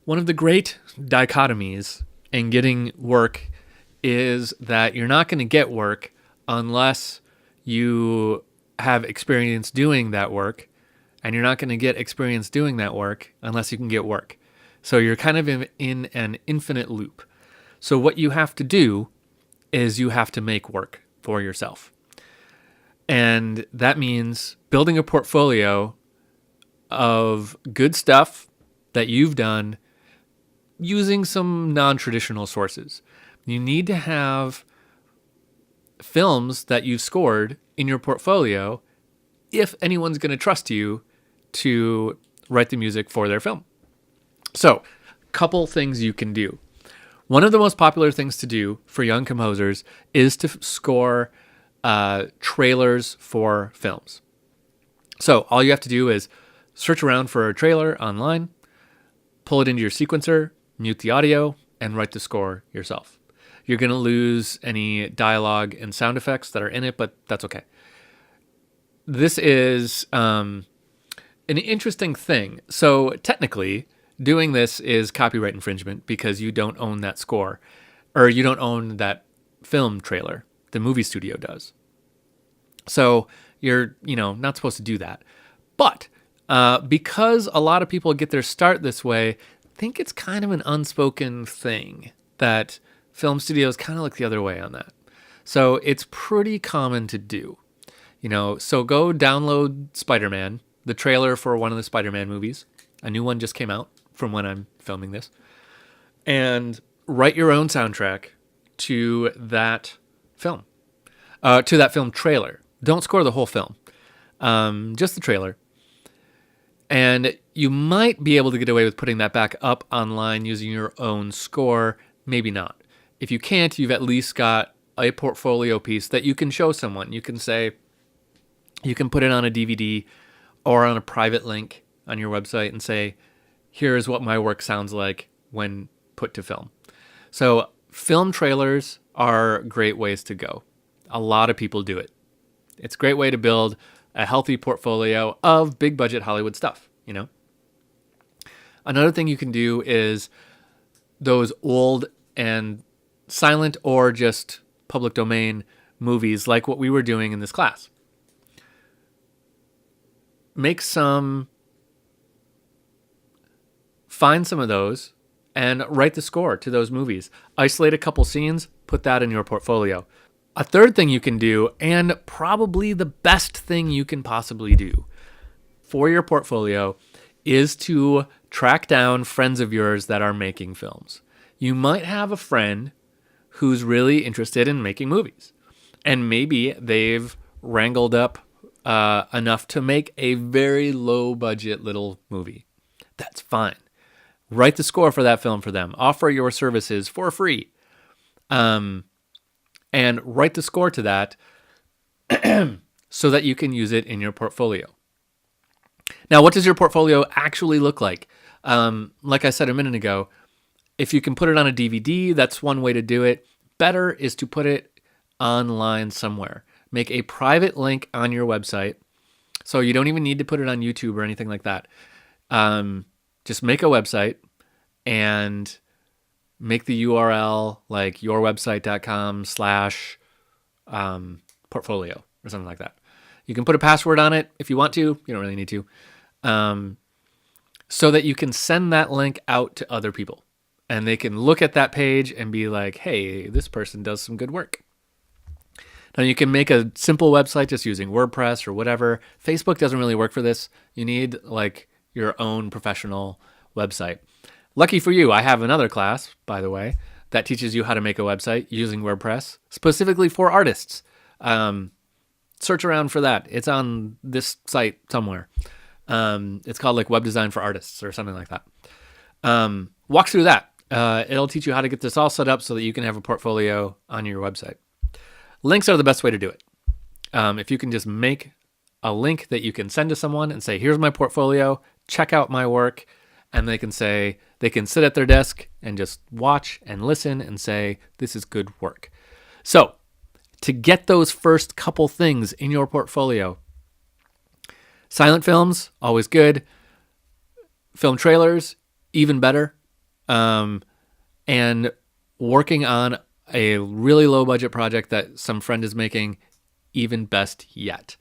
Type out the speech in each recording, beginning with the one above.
One of the great dichotomies in getting work is that you're not going to get work unless you have experience doing that work, and you're not going to get experience doing that work unless you can get work. So you're kind of in an infinite loop. So what you have to do is you have to make work for yourself. And that means building a portfolio of good stuff that you've done using some non-traditional sources. You need to have films that you've scored in your portfolio if anyone's going to trust you to write the music for their film. So, couple things you can do. One of the most popular things to do for young composers is to score trailers for films. So all you have to do is search around for a trailer online, pull it into your sequencer, mute the audio, and write the score yourself. You're going to lose any dialogue and sound effects that are in it, but that's okay. This is an interesting thing. So technically, doing this is copyright infringement because you don't own that score, or you don't own that film trailer. The movie studio does. So you're, not supposed to do that. But because a lot of people get their start this way, I think it's kind of an unspoken thing that film studios kind of look the other way on that. So it's pretty common to do. So go download Spider-Man, the trailer for one of the Spider-Man movies. A new one just came out from when I'm filming this. And write your own soundtrack to that film, trailer. Don't score the whole film, just the trailer. And you might be able to get away with putting that back up online using your own score. Maybe not. If you can't, you've at least got a portfolio piece that you can show someone. You can say, you can put it on a DVD or on a private link on your website and say, here's what my work sounds like when put to film. So film trailers are great ways to go. A lot of people do it. It's a great way to build a healthy portfolio of big budget Hollywood stuff, Another thing you can do is those old and silent or just public domain movies like what we were doing in this class. Find some of those and write the score to those movies. Isolate a couple scenes, put that in your portfolio. A third thing you can do, and probably the best thing you can possibly do for your portfolio, is to track down friends of yours that are making films. You might have a friend who's really interested in making movies, and maybe they've wrangled up enough to make a very low budget little movie. That's fine. Write the score for that film for them. Offer your services for free. And write the score to that so that you can use it in your portfolio. Now, what does your portfolio actually look like? Like I said a minute ago, if you can put it on a DVD, that's one way to do it. Better is to put it online somewhere. Make a private link on your website, so you don't even need to put it on YouTube or anything like that. Just make a website and make the URL like yourwebsite.com/portfolio or something like that. You can put a password on it if you want to. You don't really need to. So that you can send that link out to other people. And they can look at that page and be like, hey, this person does some good work. Now, you can make a simple website just using WordPress or whatever. Facebook doesn't really work for this. You need like your own professional website. Lucky for you, I have another class, by the way, that teaches you how to make a website using WordPress, specifically for artists. Search around for that. It's on this site somewhere. It's called like Web Design for Artists or something like that. Walk through that. It'll teach you how to get this all set up so that you can have a portfolio on your website. Links are the best way to do it. If you can just make a link that you can send to someone and say, here's my portfolio, check out my work, and they can sit at their desk and just watch and listen and say, this is good work. So to get those first couple things in your portfolio, silent films, always good. Film trailers, even better. and working on a really low budget project that some friend is making, even best yet.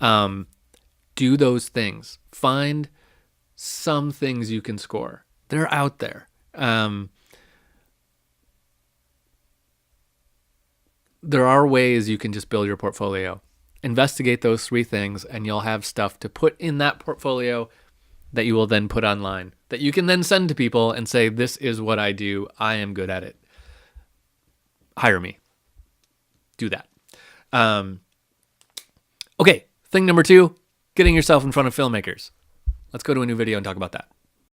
Do those things. Find some things you can score. They're out there. There are ways you can just build your portfolio. Investigate those 3 things, and you'll have stuff to put in that portfolio that you will then put online, that you can then send to people and say, this is what I do. I am good at it. Hire me. Do that. Okay, thing number 2, getting yourself in front of filmmakers. Let's go to a new video and talk about that.